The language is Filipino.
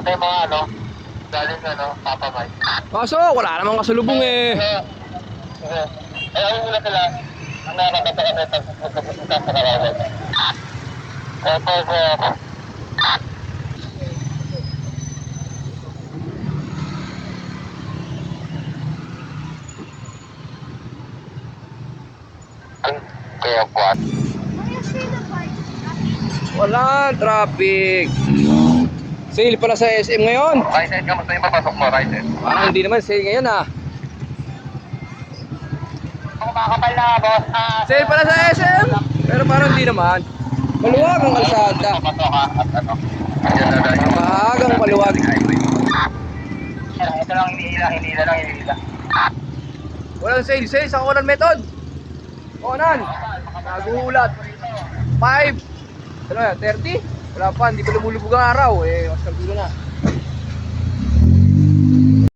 may mga ano, galing ano, Papa Mike. Kaso, wala namang kasalubong eh. Sige. Eh, ayun muna sila. Ang nakakata kami pag magkapunta sa karawan. Opo, sir. Kaya buwan. Wala, traffic. Sale pala sa SM ngayon. Right side, kamusta yung papasok mo? Right side. Parang hindi naman sale ngayon ah. Kung makakapal na, boss. Sale pala sa SM. Pero parang hindi naman. Maluwag ang kalsada. Papasok ka at ano. Ayan na dahil. Maagang maluwag. Ito lang hinihila. Walang sale sa Conan method. Conan. Nagulat. 5. Ano yan? 30? Wala pa, hindi pa lumulubog ang araw. Eh, mas kalbulo na.